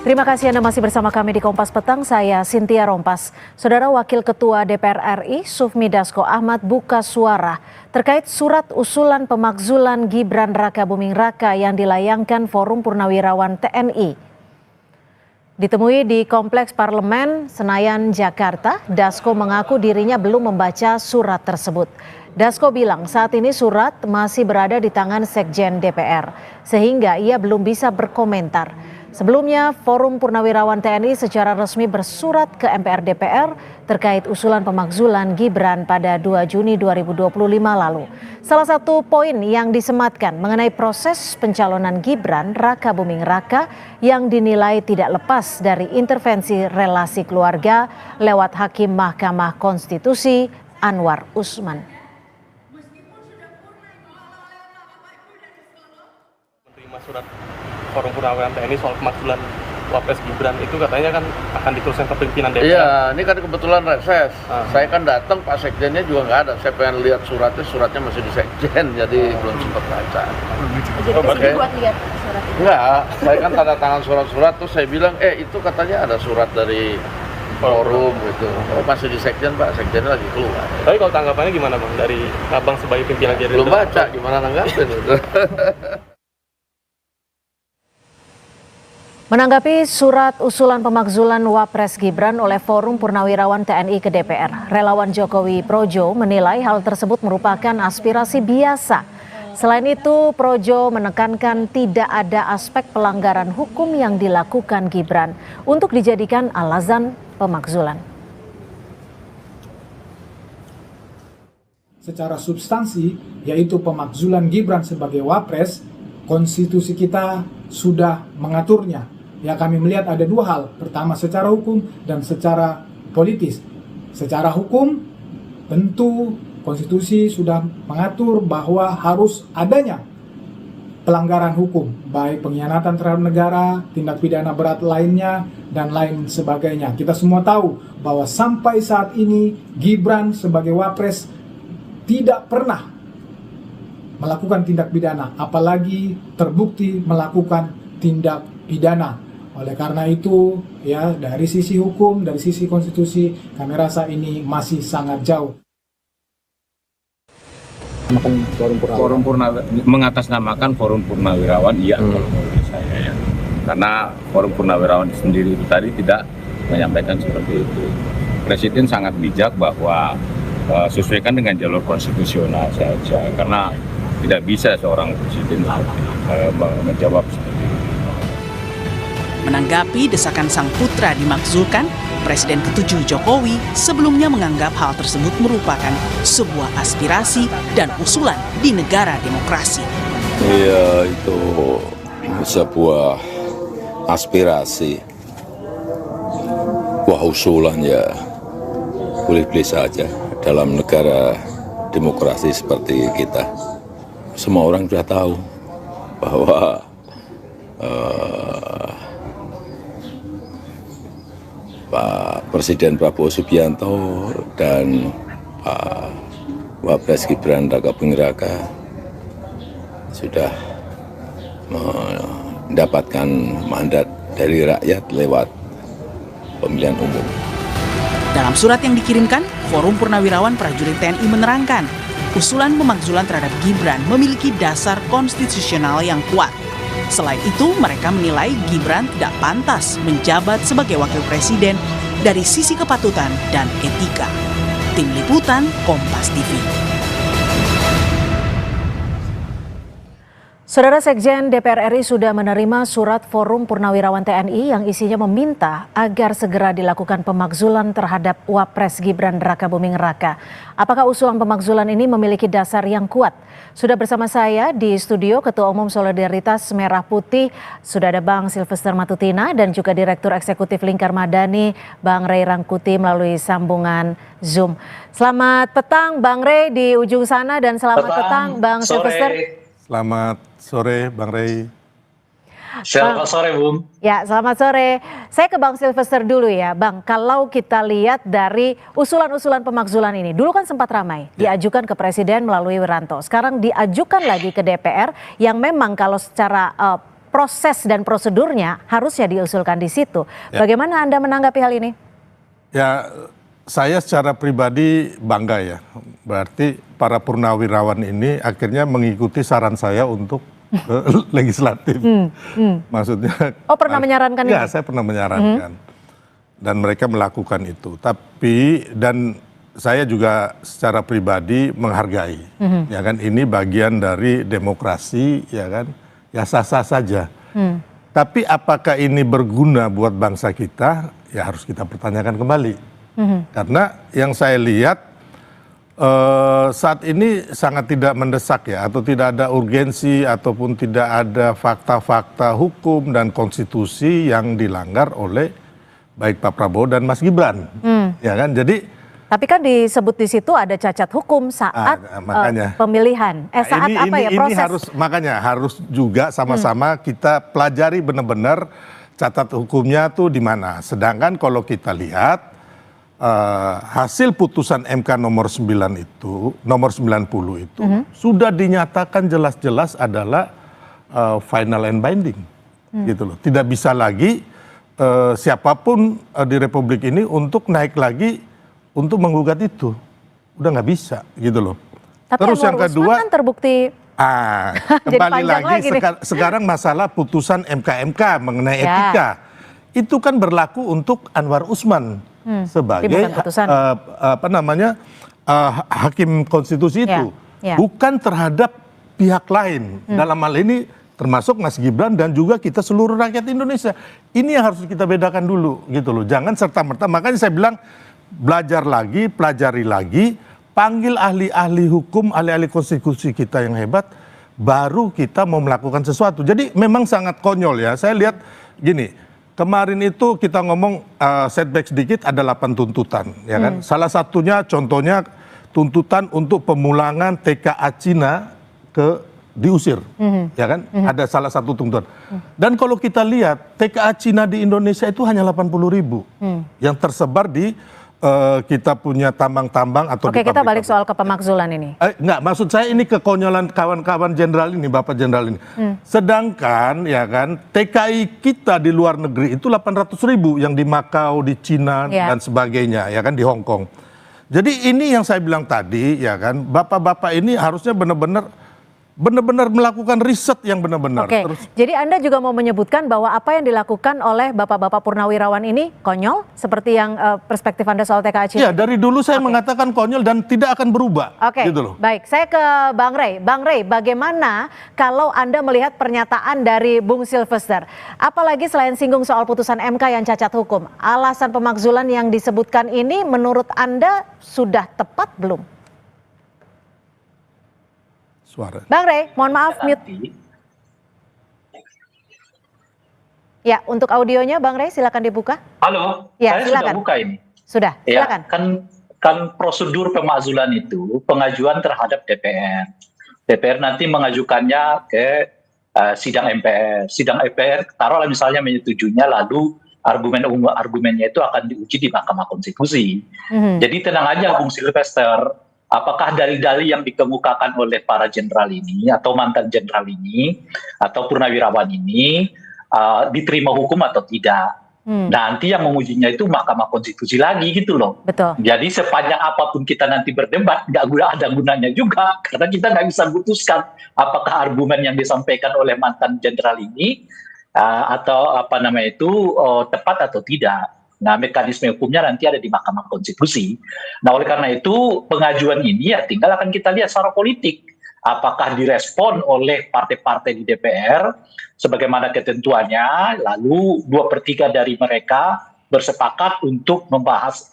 Terima kasih Anda masih bersama kami di Kompas Petang, saya Cynthia Rompas. Saudara Wakil Ketua DPR RI, Sufmi Dasko Ahmad buka suara terkait surat usulan pemakzulan Gibran Raka Buming Raka yang dilayangkan Forum Purnawirawan TNI. Ditemui di Kompleks Parlemen Senayan, Jakarta, Dasko mengaku dirinya belum membaca surat tersebut. Dasko bilang saat ini surat masih berada di tangan Sekjen DPR, sehingga ia belum bisa berkomentar. Sebelumnya, Forum Purnawirawan TNI secara resmi bersurat ke MPR DPR terkait usulan pemakzulan Gibran pada 2 Juni 2025 lalu. Salah satu poin yang disematkan mengenai proses pencalonan Gibran Raka Buming Raka yang dinilai tidak lepas dari intervensi relasi keluarga lewat Hakim Mahkamah Konstitusi Anwar Usman. Menerima surat Forum Purnawirawan TNI soal pemakzulan Wapres Gibran itu katanya kan akan diteruskan ke pimpinan DPR. Iya, ini kan kebetulan reses. Saya kan datang, Pak Sekjennya juga nggak ada. Saya pengen lihat suratnya masih di Sekjen, jadi belum sempat baca. Jadi kesini buat lihat surat itu? Enggak, saya kan tanda tangan surat-surat, terus saya bilang, itu katanya ada surat dari forum gitu. Oh, masih di Sekjen, Pak, Sekjennya lagi keluar. Tapi kalau tanggapannya gimana Bang dari Abang sebagai pimpinan Gerindra? Belum baca, gimana nanggapin itu. Menanggapi surat usulan pemakzulan Wapres Gibran oleh Forum Purnawirawan TNI ke DPR, relawan Jokowi Projo menilai hal tersebut merupakan aspirasi biasa. Selain itu, Projo menekankan tidak ada aspek pelanggaran hukum yang dilakukan Gibran untuk dijadikan alasan pemakzulan. Secara substansi, yaitu pemakzulan Gibran sebagai Wapres, konstitusi kita sudah mengaturnya. Ya, kami melihat ada dua hal. Pertama secara hukum dan secara politis. Secara hukum tentu konstitusi sudah mengatur bahwa harus adanya pelanggaran hukum, baik pengkhianatan terhadap negara, tindak pidana berat lainnya, dan lain sebagainya. Kita semua tahu bahwa sampai saat ini Gibran sebagai Wapres tidak pernah melakukan tindak pidana, apalagi terbukti melakukan tindak pidana. Oleh karena itu, ya, dari sisi hukum, dari sisi konstitusi, kami rasa ini masih sangat jauh. Forum mengatasnamakan Forum Purnawirawan, iya, kalau menurut saya ya. Karena Forum Purnawirawan sendiri itu tadi tidak menyampaikan seperti itu. Presiden sangat bijak bahwa sesuaikan dengan jalur konstitusional saja, karena tidak bisa seorang presiden menjawab seperti itu. Menanggapi desakan sang putra dimakzulkan, Presiden ke-7 Jokowi sebelumnya menganggap hal tersebut merupakan sebuah aspirasi dan usulan di negara demokrasi. Iya, itu sebuah aspirasi. Wah, usulan ya boleh-boleh saja dalam negara demokrasi seperti kita. Semua orang sudah tahu bahwa Pak Presiden Prabowo Subianto dan Pak Wapres Gibran Raka Buming Raka sudah mendapatkan mandat dari rakyat lewat pemilihan umum. Dalam surat yang dikirimkan, Forum Purnawirawan Prajurit TNI menerangkan, usulan pemakzulan terhadap Gibran memiliki dasar konstitusional yang kuat. Selain itu, mereka menilai Gibran tidak pantas menjabat sebagai wakil presiden dari sisi kepatutan dan etika. Tim Liputan, Kompas TV. Saudara Sekjen DPR RI sudah menerima surat Forum Purnawirawan TNI yang isinya meminta agar segera dilakukan pemakzulan terhadap Wapres Gibran Raka Buming Raka. Apakah usulan pemakzulan ini memiliki dasar yang kuat? Sudah bersama saya di studio Ketua Umum Solidaritas Merah Putih, sudah ada Bang Silvester Matutina dan juga Direktur Eksekutif Lingkar Madani, Bang Ray Rangkuti melalui sambungan Zoom. Selamat petang Bang Ray di ujung sana dan selamat petang Bang Silvester. Selamat sore Bang Ray. Selamat sore Bung. Ya, selamat sore. Saya ke Bang Silvester dulu ya Bang. Kalau kita lihat dari usulan-usulan pemakzulan ini, dulu kan sempat ramai diajukan ke Presiden melalui Wiranto. Sekarang diajukan lagi ke DPR yang memang kalau secara proses dan prosedurnya harusnya diusulkan di situ. Ya. Bagaimana Anda menanggapi hal ini? Ya, saya secara pribadi bangga ya. Berarti para purnawirawan ini akhirnya mengikuti saran saya untuk ke legislatif. Maksudnya. Oh, pernah menyarankan ya, ini? saya pernah menyarankan. Dan mereka melakukan itu. Tapi dan saya juga secara pribadi menghargai. Ya kan, ini bagian dari demokrasi, ya kan. Ya sah-sah saja. Tapi apakah ini berguna buat bangsa kita? Ya harus kita pertanyakan kembali. Karena yang saya lihat saat ini sangat tidak mendesak ya, atau tidak ada urgensi ataupun tidak ada fakta-fakta hukum dan konstitusi yang dilanggar oleh baik Pak Prabowo dan Mas Gibran. Ya kan, jadi tapi kan disebut di situ ada cacat hukum saat makanya. pemilihan. Saat apa ya proses? Makanya harus juga sama-sama kita pelajari benar-benar cacat hukumnya tuh di mana. Sedangkan kalau kita lihat hasil putusan MK nomor 9 itu, nomor 90 itu sudah dinyatakan jelas-jelas adalah final and binding, gitu loh. Tidak bisa lagi siapapun di Republik ini untuk naik lagi untuk menggugat itu, udah nggak bisa, gitu loh. Tapi terus yang kedua kan terbukti. Kembali lagi sekarang masalah putusan MK mengenai etika, itu kan berlaku untuk Anwar Usman sebagai hakim konstitusi itu, bukan terhadap pihak lain. Dalam hal ini termasuk Mas Gibran dan juga kita seluruh rakyat Indonesia. Ini yang harus kita bedakan dulu, gitu loh. Jangan serta-merta. Makanya saya bilang belajar lagi, pelajari lagi, panggil ahli-ahli hukum, ahli-ahli konstitusi kita yang hebat, baru kita mau melakukan sesuatu. Jadi memang sangat konyol ya. Saya lihat gini, kemarin itu kita ngomong setback sedikit ada 8 tuntutan, ya kan? Salah satunya contohnya tuntutan untuk pemulangan TKA Cina diusir, ya kan? Ada salah satu tuntutan. Dan kalau kita lihat TKA Cina di Indonesia itu hanya 80.000 yang tersebar di kita punya tambang-tambang atau Oke, kita balik soal kepemakzulan ini. Enggak, maksud saya ini kekonyolan kawan-kawan jenderal ini, Bapak Jenderal ini. Sedangkan ya kan TKI kita di luar negeri itu 800.000 yang di Makau, di Cina dan sebagainya, ya kan, di Hong Kong. Jadi ini yang saya bilang tadi, ya kan, bapak-bapak ini harusnya benar-benar melakukan riset yang benar-benar. Oke, jadi Anda juga mau menyebutkan bahwa apa yang dilakukan oleh bapak-bapak purnawirawan ini konyol, seperti yang perspektif Anda soal TKA Cina? Ya, dari dulu saya mengatakan konyol dan tidak akan berubah. Oke, gitu loh. Baik. Saya ke Bang Rey. Bang Rey, bagaimana kalau Anda melihat pernyataan dari Bung Silvester? Apalagi selain singgung soal putusan MK yang cacat hukum, alasan pemakzulan yang disebutkan ini menurut Anda sudah tepat belum? Suara. Bang Rey, mohon maaf mute. Ya, untuk audionya Bang Rey silakan dibuka. Halo, ya, saya silakan. sudah buka ini. Sudah, silakan. Ya, kan prosedur pemakzulan itu pengajuan terhadap DPR. DPR nanti mengajukannya ke sidang MPR. Sidang MPR taruhlah misalnya menyetujuinya, lalu argumennya itu akan diuji di Mahkamah Konstitusi. Jadi tenang aja Bung Silvester. Apakah dalil-dalil yang dikemukakan oleh para jenderal ini atau mantan jenderal ini atau purnawirawan ini diterima hukum atau tidak? Nanti yang mengujinya itu Mahkamah Konstitusi lagi, gitu loh. Betul. Jadi sepanjang apapun kita nanti berdebat, nggak ada gunanya juga, karena kita nggak bisa putuskan apakah argumen yang disampaikan oleh mantan jenderal ini atau tepat atau tidak. Nah, mekanisme hukumnya nanti ada di Mahkamah Konstitusi. Nah, oleh karena itu pengajuan ini ya tinggal akan kita lihat secara politik. Apakah direspon oleh partai-partai di DPR sebagaimana ketentuannya, lalu 2/3 dari mereka bersepakat untuk membahas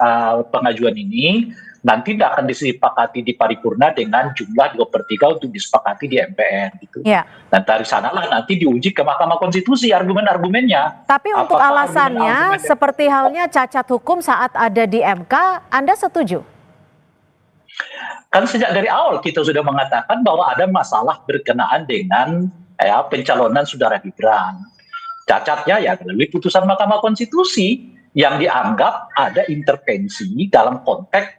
pengajuan ini, nanti tidak akan disepakati di paripurna dengan jumlah 2/3 untuk disepakati di MPR gitu. Dan dari sanalah nanti diuji ke Mahkamah Konstitusi argumen-argumennya. Tapi untuk alasannya seperti halnya cacat hukum saat ada di MK, Anda setuju? Kan sejak dari awal kita sudah mengatakan bahwa ada masalah berkenaan dengan pencalonan saudara Gibran. Cacatnya ya melalui putusan Mahkamah Konstitusi yang dianggap ada intervensi dalam konteks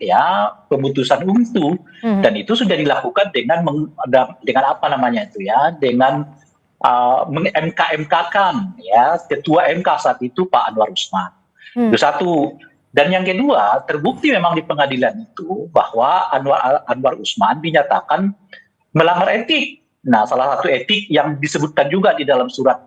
pemutusan itu, dan itu sudah dilakukan dengan meng-MK-MK-kan ya ketua MK saat itu Pak Anwar Usman. Itu satu. Dan yang kedua, terbukti memang di pengadilan itu bahwa Anwar Usman dinyatakan melanggar etik. Nah, salah satu etik yang disebutkan juga di dalam surat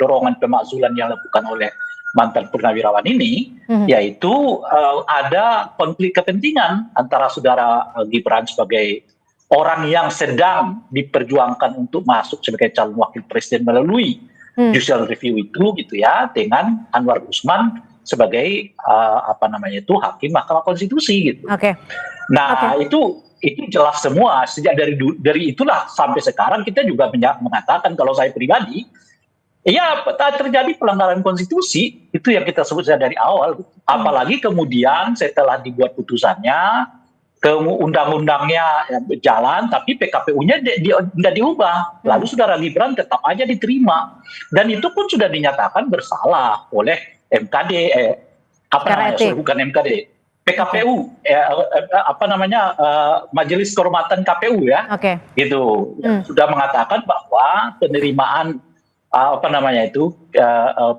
dorongan pemakzulan yang dilakukan oleh mantan purnawirawan ini, yaitu ada konflik kepentingan antara saudara Gibran sebagai orang yang sedang diperjuangkan untuk masuk sebagai calon wakil presiden melalui judicial review itu, gitu ya, dengan Anwar Usman sebagai hakim Mahkamah Konstitusi gitu. Nah, itu jelas semua sejak dari itulah sampai sekarang kita juga mengatakan kalau saya pribadi ya terjadi pelanggaran konstitusi itu yang kita sebut dari awal. Apalagi kemudian setelah dibuat putusannya ke undang-undangnya jalan tapi PKPU-nya tidak diubah. Lalu saudara Gibran tetap aja diterima dan itu pun sudah dinyatakan bersalah oleh MKD, bukan MKD, PKPU, Majelis Kehormatan KPU ya, gitu, sudah mengatakan bahwa penerimaan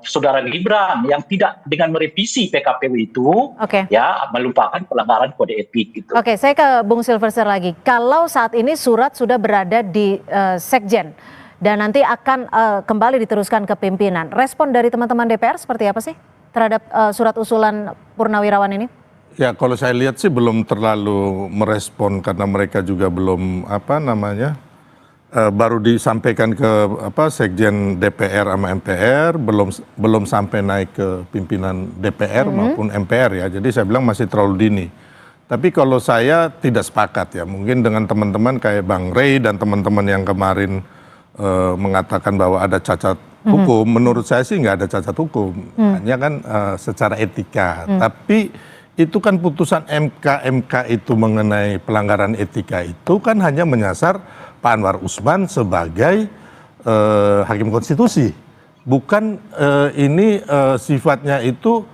saudara Gibran yang tidak dengan merevisi PKPU itu, ya melupakan pelanggaran kode etik. Gitu. Saya ke Bung Silverster lagi. Kalau saat ini surat sudah berada di Sekjen dan nanti akan kembali diteruskan ke pimpinan. Respon dari teman-teman DPR seperti apa sih terhadap surat usulan Purnawirawan ini? Ya kalau saya lihat sih belum terlalu merespon karena mereka juga belum baru disampaikan ke Sekjen DPR sama MPR, belum sampai naik ke pimpinan DPR maupun MPR ya. Jadi saya bilang masih terlalu dini. Tapi kalau saya tidak sepakat ya, mungkin dengan teman-teman kayak Bang Rey dan teman-teman yang kemarin mengatakan bahwa ada cacat hukum, menurut saya sih nggak ada cacat hukum, hanya kan secara etika. Tapi itu kan putusan MK itu mengenai pelanggaran etika itu kan hanya menyasar Pak Anwar Usman sebagai hakim konstitusi, bukan ini sifatnya itu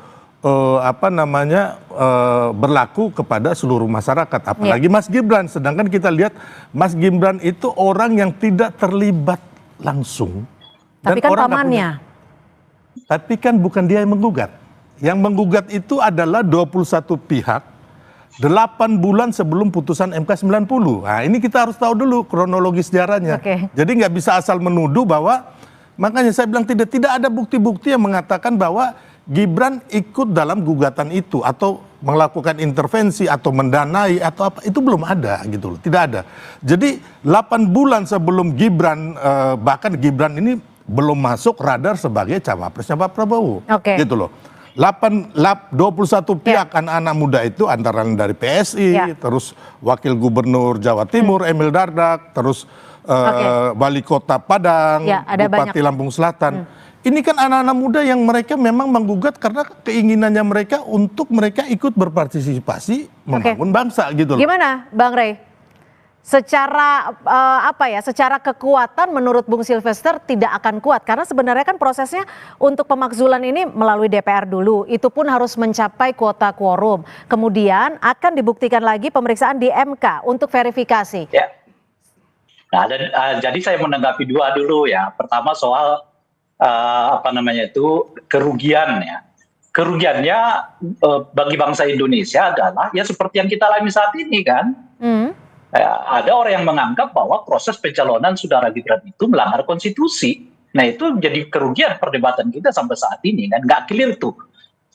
berlaku kepada seluruh masyarakat, apalagi Mas Gibran. Sedangkan kita lihat Mas Gibran itu orang yang tidak terlibat langsung. Tapi kan pamannya. Tapi kan bukan dia yang menggugat. Yang menggugat itu adalah 21 pihak 8 bulan sebelum putusan MK 90. Nah ini kita harus tahu dulu kronologi sejarahnya. Jadi nggak bisa asal menuduh bahwa, makanya saya bilang tidak ada bukti-bukti yang mengatakan bahwa Gibran ikut dalam gugatan itu atau melakukan intervensi atau mendanai atau apa, itu belum ada gitu loh, tidak ada. Jadi 8 bulan sebelum Gibran, bahkan Gibran ini belum masuk radar sebagai cawapresnya Pak Prabowo, gitu loh. 21 pihak anak-anak muda itu antara lain dari PSI, terus Wakil Gubernur Jawa Timur Emil Dardak, terus Wali Kota Padang, Bupati Lampung Selatan. Ini kan anak-anak muda yang mereka memang menggugat karena keinginannya mereka untuk mereka ikut berpartisipasi membangun bangsa gitu loh. Gimana Bang Rey? Secara secara kekuatan menurut Bung Silverster tidak akan kuat karena sebenarnya kan prosesnya untuk pemakzulan ini melalui DPR dulu, itu pun harus mencapai kuota quorum. Kemudian akan dibuktikan lagi pemeriksaan di MK untuk verifikasi. Ya. Nah, jadi saya menanggapi dua dulu ya. Pertama soal kerugian ya. Kerugiannya bagi bangsa Indonesia adalah ya seperti yang kita alami saat ini kan. Ada orang yang menganggap bahwa proses pencalonan saudara Gibran itu melanggar konstitusi. Nah itu jadi kerugian perdebatan kita sampai saat ini kan, nggak clear tuh.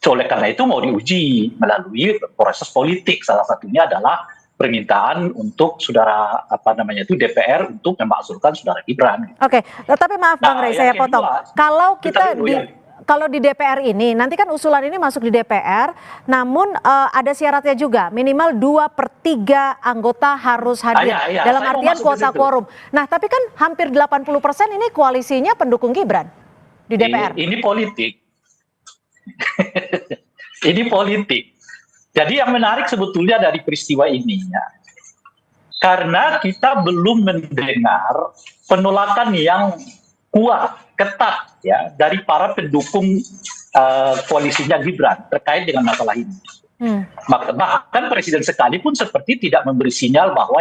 Oleh karena itu mau diuji melalui proses politik. Salah satunya adalah permintaan untuk saudara DPR untuk memakzulkan saudara Gibran. Tapi maaf Bang Rey, saya potong. Kalau kalau di DPR ini, nanti kan usulan ini masuk di DPR, namun ada syaratnya juga, minimal 2/3 anggota harus hadir, dalam artian kuota quorum. Nah tapi kan hampir 80% ini koalisinya pendukung Gibran di DPR. Ini politik. Ini politik. Jadi yang menarik sebetulnya dari peristiwa ini ya, karena kita belum mendengar penolakan yang kuat, ketat ya dari para pendukung koalisinya Gibran terkait dengan masalah ini. Bahkan Presiden sekalipun seperti tidak memberi sinyal bahwa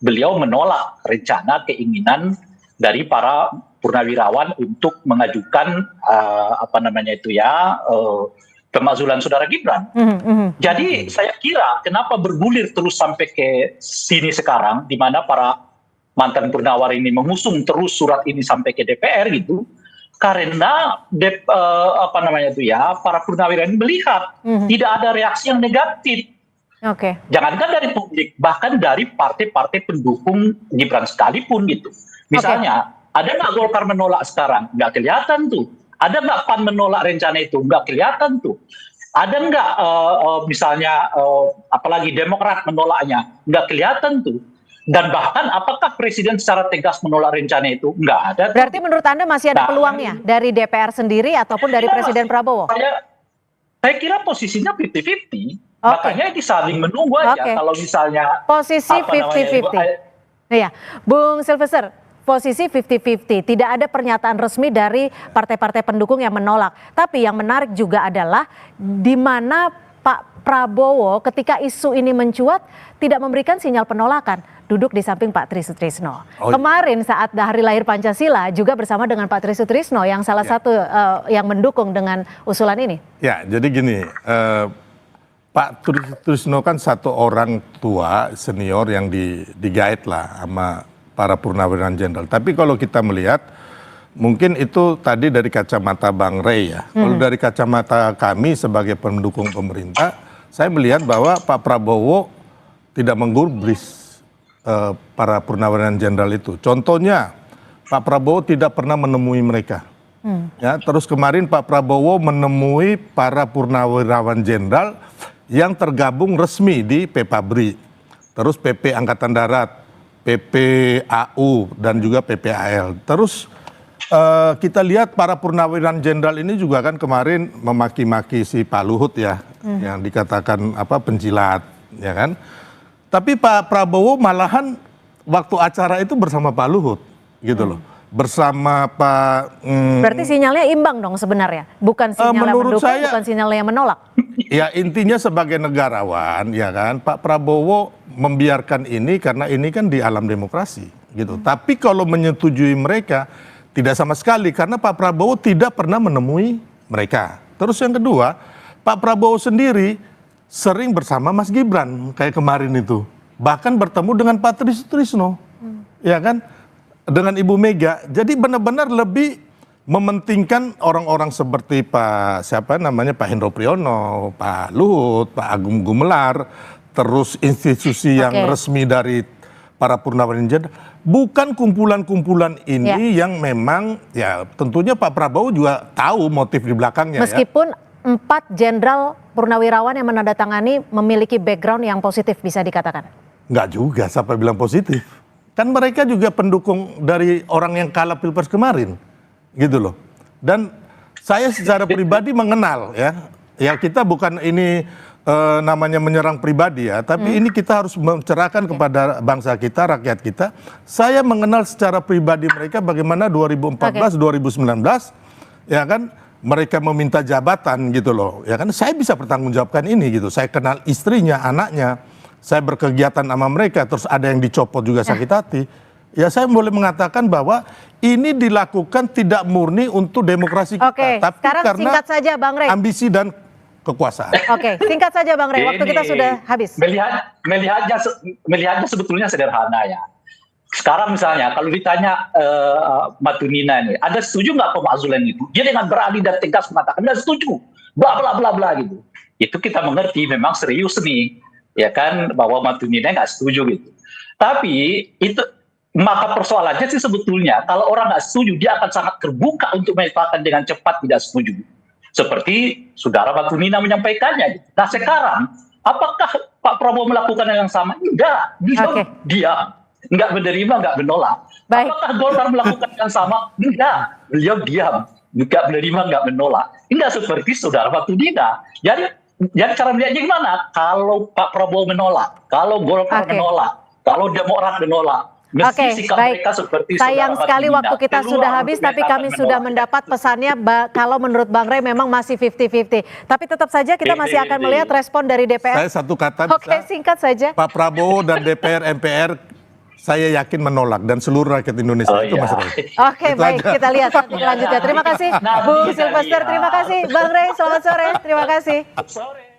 beliau menolak rencana keinginan dari para Purnawirawan untuk mengajukan pemakzulan saudara Gibran. Jadi saya kira kenapa bergulir terus sampai ke sini sekarang, di mana para mantan Purnawirawan ini mengusung terus surat ini sampai ke DPR gitu, karena para Purnawirawan melihat tidak ada reaksi yang negatif. Jangankan dari publik, bahkan dari partai-partai pendukung Gibran sekalipun gitu. Misalnya, ada nggak Golkar menolak sekarang? Nggak kelihatan tuh. Ada nggak PAN menolak rencana itu? Nggak kelihatan tuh. Ada nggak apalagi Demokrat menolaknya? Nggak kelihatan tuh. Dan bahkan apakah Presiden secara tegas menolak rencana itu? Nggak ada. Berarti menurut Anda masih ada peluangnya dari DPR sendiri ataupun dari Presiden Prabowo? Saya kira posisinya 50-50. Makanya ini saling menunggu aja. Kalau misalnya posisi 50-50. Iya, Bung Sylvester, posisi 50-50. Tidak ada pernyataan resmi dari partai-partai pendukung yang menolak. Tapi yang menarik juga adalah di mana Pak Prabowo ketika isu ini mencuat tidak memberikan sinyal penolakan. Duduk di samping Pak Tri Sutrisno. Kemarin saat hari lahir Pancasila juga bersama dengan Pak Tri Sutrisno yang salah satu yang mendukung dengan usulan ini. Ya, jadi gini, Pak Tri Sutrisno kan satu orang tua senior yang digait lah sama para Purnawirawan Jenderal. Tapi kalau kita melihat, mungkin itu tadi dari kacamata Bang Rey ya. Kalau dari kacamata kami sebagai pendukung pemerintah, saya melihat bahwa Pak Prabowo tidak menggubris para Purnawirawan Jenderal itu. Contohnya, Pak Prabowo tidak pernah menemui mereka. Ya, terus kemarin Pak Prabowo menemui para Purnawirawan Jenderal yang tergabung resmi di PPABRI, terus PP Angkatan Darat, PPAU, dan juga PPAL. Terus kita lihat para Purnawirawan Jenderal ini juga kan kemarin memaki-maki si Pak Luhut ya, yang dikatakan penjilat, ya kan? Tapi Pak Prabowo malahan waktu acara itu bersama Pak Luhut, gitu loh. Bersama Pak... Berarti sinyalnya imbang dong sebenarnya? Bukan sinyal yang mendukung, bukan sinyal yang menolak? Ya intinya sebagai negarawan, ya kan, Pak Prabowo membiarkan ini karena ini kan di alam demokrasi, gitu. Tapi kalau menyetujui mereka, tidak sama sekali, karena Pak Prabowo tidak pernah menemui mereka. Terus yang kedua, Pak Prabowo sendiri sering bersama Mas Gibran, kayak kemarin itu. Bahkan bertemu dengan Pak Tri Sutrisno, ya kan, dengan Ibu Mega. Jadi benar-benar lebih mementingkan orang-orang seperti Pak Hendro Priyono, Pak Luhut, Pak Agung Gumelar, terus institusi yang resmi dari para Purnawirawan Jenderal. Bukan kumpulan-kumpulan ini yang memang ya tentunya Pak Prabowo juga tahu motif di belakangnya. Meskipun 4 jenderal Purnawirawan yang menandatangani memiliki background yang positif bisa dikatakan. Enggak juga, siapa bilang positif. Kan mereka juga pendukung dari orang yang kalah Pilpres kemarin. Gitu loh. Dan saya secara pribadi mengenal ya. Ya kita bukan ini namanya menyerang pribadi ya. Tapi ini kita harus mencerahkan kepada bangsa kita, rakyat kita. Saya mengenal secara pribadi mereka bagaimana 2014, 2019 ya kan. Mereka meminta jabatan gitu loh. Ya kan saya bisa bertanggungjawabkan ini gitu. Saya kenal istrinya, anaknya. Saya berkegiatan sama mereka, terus ada yang dicopot juga sakit hati. Ya saya boleh mengatakan bahwa ini dilakukan tidak murni untuk demokrasi kita, tapi sekarang karena singkat saja Bang Rey. Ambisi dan kekuasaan. Singkat saja Bang Rey, waktu kita sudah habis. Melihatnya sebetulnya sederhana ya. Sekarang misalnya kalau ditanya Matunina ini, ada setuju nggak pemakzulan itu? Dia dengan berani dan tegas mengatakan nggak setuju, bla bla bla bla gitu. Itu kita mengerti memang serius nih, ya kan, bahwa Matunina nggak setuju gitu. Tapi itu maka persoalannya sih sebetulnya kalau orang nggak setuju dia akan sangat terbuka untuk menyatakan dengan cepat tidak setuju. Seperti saudara Matunina menyampaikannya. Gitu. Nah sekarang apakah Pak Prabowo melakukan yang sama? Enggak, diam. Enggak menerima, enggak menolak. Apakah Golkar melakukan yang sama? Enggak, beliau diam. Enggak menerima, enggak menolak. Enggak seperti saudara Matunina. Jadi cara melihatnya gimana? Kalau Pak Prabowo menolak, kalau Golkar menolak, kalau Demokrat menolak, mereka seperti sayang sekali waktu kita sudah habis, tapi kami sudah mendapat pesannya kalau menurut Bang Rey memang masih 50-50. Tapi tetap saja kita masih akan melihat respon dari DPR. Saya satu kata bisa. Singkat saja. Pak Prabowo dan DPR, MPR saya yakin menolak dan seluruh rakyat Indonesia itu Mas Roy. Oke, Itu baik, aja. kita lihat nanti selanjutnya. Terima kasih Bung Silvester, terima kasih Bang Rey, selamat sore, terima kasih. Sore.